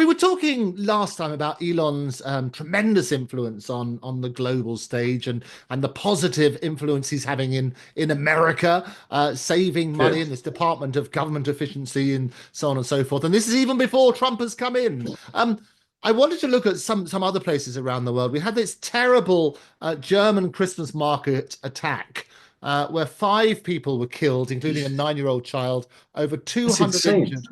We were talking last time about Elon's tremendous influence on the global stage and the positive influence he's having in America, saving money in Yes. this Department of Government Efficiency and so on and so forth. And this is even before Trump has come in. I wanted to look at some other places around the world. We had this terrible German Christmas market attack. Where five people were killed, including a 9-year-old child, over That's 200 insane. injured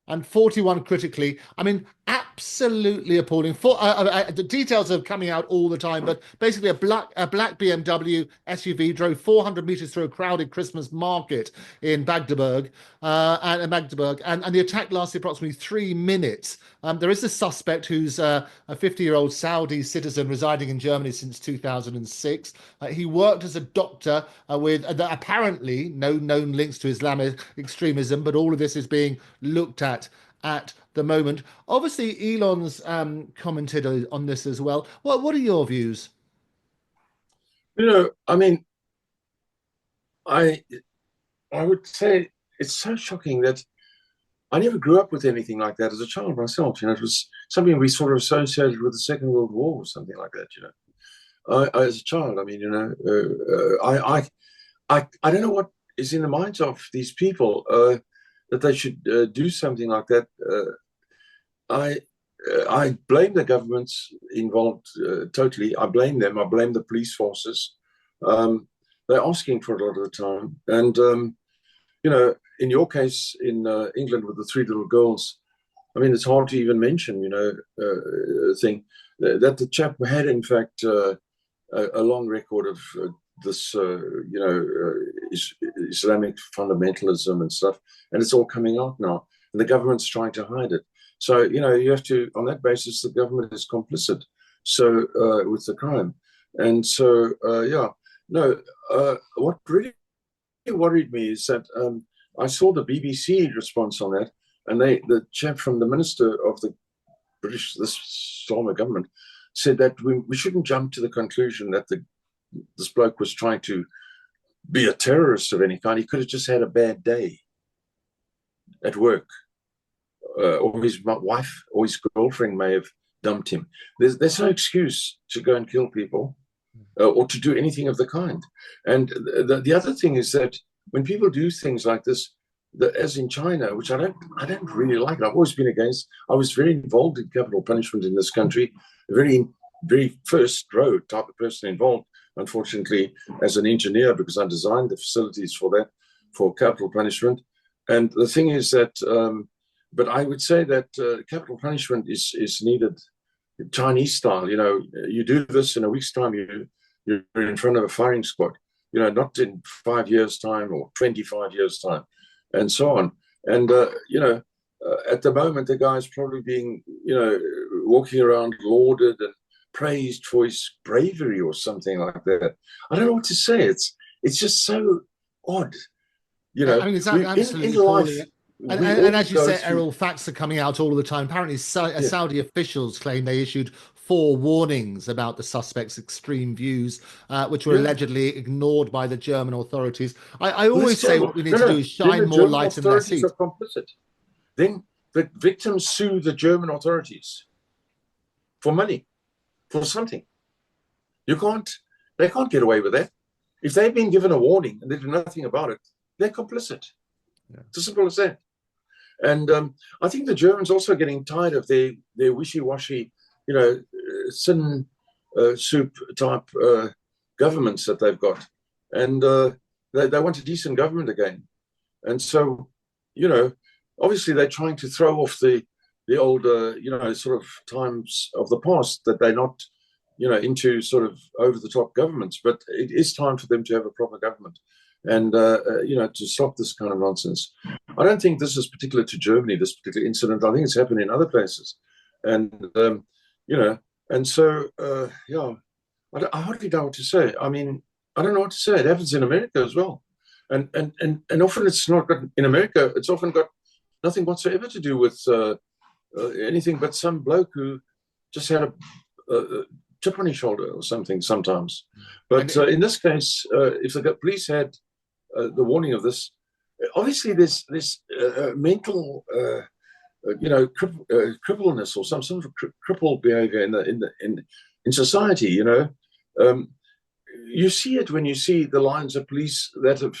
and 41 critically. I mean, absolutely appalling. The details are coming out all the time, but basically, a black BMW SUV drove 400 meters through a crowded Christmas market in Magdeburg, and the attack lasted approximately 3 minutes. There is a suspect who's a 50-year-old Saudi citizen residing in Germany since 2006. He worked as a doctor with apparently no known links to Islamic extremism, but all of this is being looked at the moment. Obviously, Elon's commented on this as well. What are your views? I mean, I I would say it's so shocking that I never grew up with anything like that as a child myself. It was something we sort of associated with the Second World War or something like that. As a child, I mean, I don't know what is in the minds of these people that they should do something like that. I I blame the governments involved totally. I blame them. I blame the police forces. Um, they're asking for it a lot of the time. And, in your case in England with the three little girls, I mean, it's hard to even mention, thing that the chap had, in fact, a long record of this, Islamic fundamentalism and stuff. And it's all coming out now. And the government's trying to hide it. So, you have to, on that basis, the government is complicit. So, with the crime. And so, yeah, no, what really worried me is that I saw the BBC response on that. And the chap from the minister of the this Starmer government said that we shouldn't jump to the conclusion that this bloke was trying to be a terrorist of any kind. He could have just had a bad day at work, or his wife or his girlfriend may have dumped him. There's no excuse to go and kill people or to do anything of the kind. And the other thing is that when people do things like this, as in China, which I don't really like. I've always been against. I was very involved in capital punishment in this country, very very first row type of person involved. Unfortunately, as an engineer, because I designed the facilities for that, for capital punishment. And the thing is that, but I would say that capital punishment is needed Chinese style. You do this in a week's time, you're in front of a firing squad. Not in 5 years' time or 25 years' time, and so on. And, at the moment, the guy's probably being, walking around lauded and praised for his bravery or something like that. I don't know what to say. It's just so odd. I mean, it's In absolutely life, appalling. And, we and, all and as you go said, through, Errol, facts are coming out all the time. Apparently, yeah, Saudi officials claim they issued 4 warnings about the suspect's extreme views, which were yeah. allegedly ignored by the German authorities. I Well, it's always say terrible. what we need No, to do no. is Then shine the more German light and less authorities heat. are complicit. Then the victims sue the German authorities for money, for something. You can't, they can't get away with that. If they've been given a warning and they do nothing about it, they're complicit. Yeah. It's as simple as that. And I think the Germans also are getting tired of their wishy-washy, sin soup type governments that they've got. And they want a decent government again. And so, obviously they're trying to throw off the old, sort of times of the past, that they're not, into sort of over the top governments. But it is time for them to have a proper government and, to stop this kind of nonsense. I don't think this is particular to Germany, this particular incident. I think it's happened in other places. And, and so, yeah, I hardly know what to say. I mean, I don't know what to say. It happens in America as well. And often it's not got, in America, it's often got nothing whatsoever to do with anything but some bloke who just had a chip on his shoulder or something sometimes. But And in this case, if the police had the warning of this, obviously there's mental crippleness or some sort of crippled behavior in society. You see it when you see the lines of police that have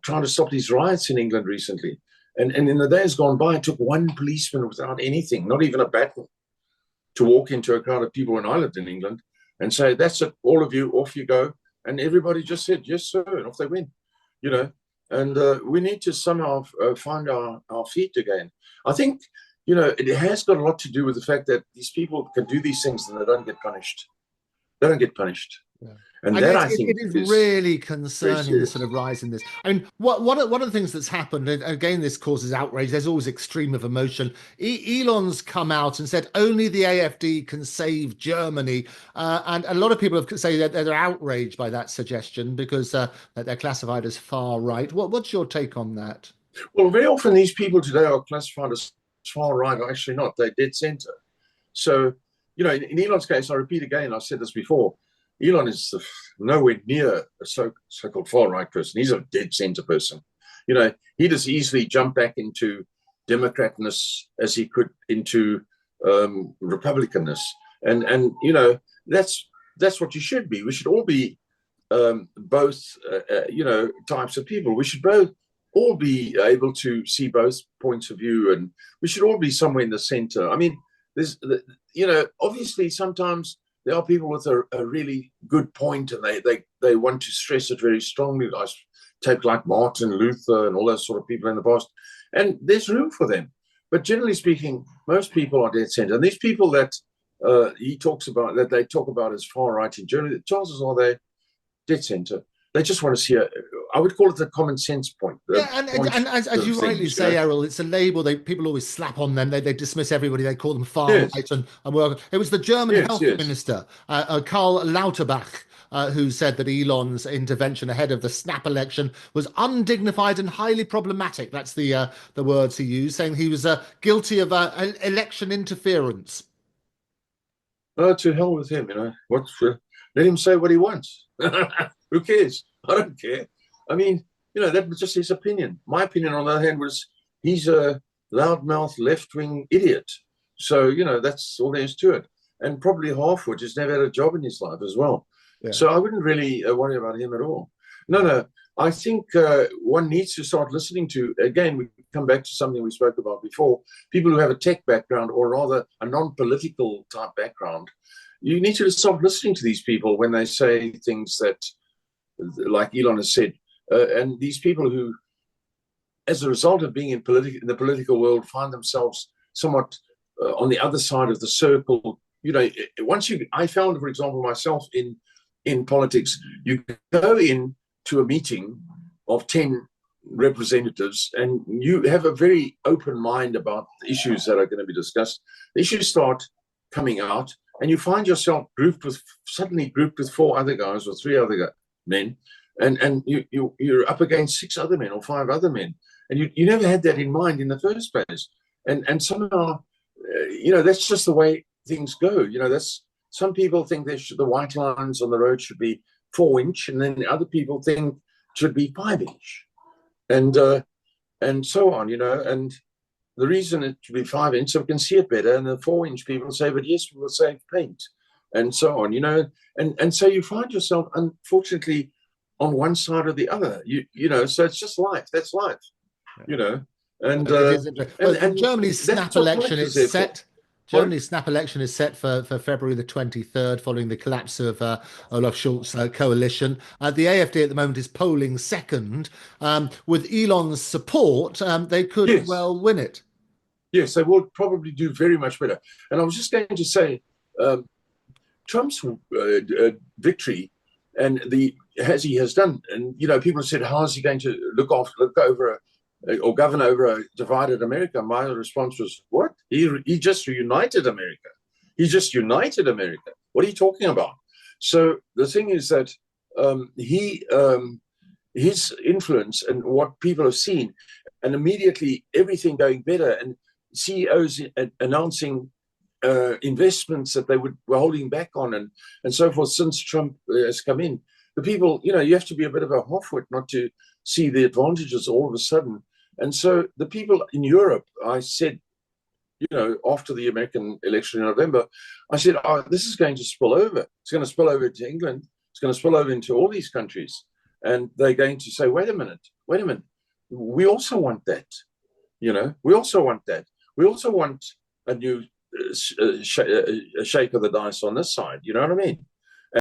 trying to stop these riots in England recently. And in the days gone by, it took one policeman without anything, not even a baton, to walk into a crowd of people when I lived in England and say, "That's it, all of you, off you go." And everybody just said, "Yes, sir," and off they went, And we need to somehow find our feet again. I think, it has got a lot to do with the fact that these people can do these things and they don't get punished. They don't get punished. Yeah. And that, I think, it is really concerning, the sort of rise in this. I mean, one of the things that's happened, and again, this causes outrage. There's always extreme of emotion. Elon's come out and said only the AfD can save Germany, and a lot of people have say that they're outraged by that suggestion because that they're classified as far right. What's your take on that? Well, very often these people today are classified as far right, or actually not. They're dead center. So, in Elon's case, I repeat again, I've said this before, Elon is nowhere near a so-called far-right person. He's a dead center person. He'd as easily jump back into Democratness as he could into Republicanness. And that's what you should be. We should all be both, types of people. We should all be able to see both points of view, and we should all be somewhere in the center. I mean, obviously sometimes there are people with a really good point, and they want to stress it very strongly. I take like Martin Luther and all those sort of people in the past, and there's room for them. But generally speaking, most people are dead center. And these people that he talks about, that they talk about as far right in Germany, the chances are they're dead center. They just want to see I would call it the common sense point. Yeah, and as you rightly say, Errol, it's a label people always slap on them. They dismiss everybody. They call them far right and work. It was the German health minister, Karl Lauterbach, who said that Elon's intervention ahead of the snap election was undignified and highly problematic. That's the words he used, saying he was guilty of election interference. To hell with him, let him say what he wants. Who cares? I don't care. I mean, that was just his opinion. My opinion, on the other hand, was he's a loudmouth left-wing idiot. So, that's all there is to it. And probably half-wit, has never had a job in his life as well. Yeah. So I wouldn't really worry about him at all. No. I think one needs to start listening to, again, we come back to something we spoke about before, people who have a tech background, or rather a non-political type background. You need to stop listening to these people when they say things that, like Elon has said, and these people who, as a result of being in the political world, find themselves somewhat on the other side of the circle. I found, for example, myself in politics, you go in to a meeting of 10 representatives and you have a very open mind about the issues that are going to be discussed. The issues start coming out, and you find yourself suddenly grouped with 4 other guys or 3 other men, and you're up against 6 other men or 5 other men, and you never had that in mind in the first place. And somehow, that's just the way things go. Some people think the white lines on the road should be 4-inch, and then other people think it should be 5-inch, and so on. And the reason it should be 5-inch so we can see it better, and the 4-inch people say, but yes, we will save paint, and so on. And so you find yourself, unfortunately, on one side or the other. So it's just life. That's life. And Germany's snap election is set. Germany's snap election is set for February the 23rd, following the collapse of Olaf Scholz's coalition. The AfD at the moment is polling second. With Elon's support, they could well win it. Yes, they will probably do very much better. And I was just going to say, Trump's victory, and as he has done, and people have said, how is he going to look over or govern over a divided America? My response was, what? He just reunited America. He just united America. What are you talking about? So the thing is that his influence and what people have seen, and immediately everything going better, and CEOs announcing investments that they were holding back on, and so forth, since Trump has come in. The people, you have to be a bit of a half-wit not to see the advantages all of a sudden. And so the people in Europe, I said, after the American election in November, I said, oh, this is going to spill over. It's going to spill over to England. It's going to spill over into all these countries. And they're going to say, wait a minute. We also want that. We also want that. We also want a new shake of the dice on this side. You know what I mean?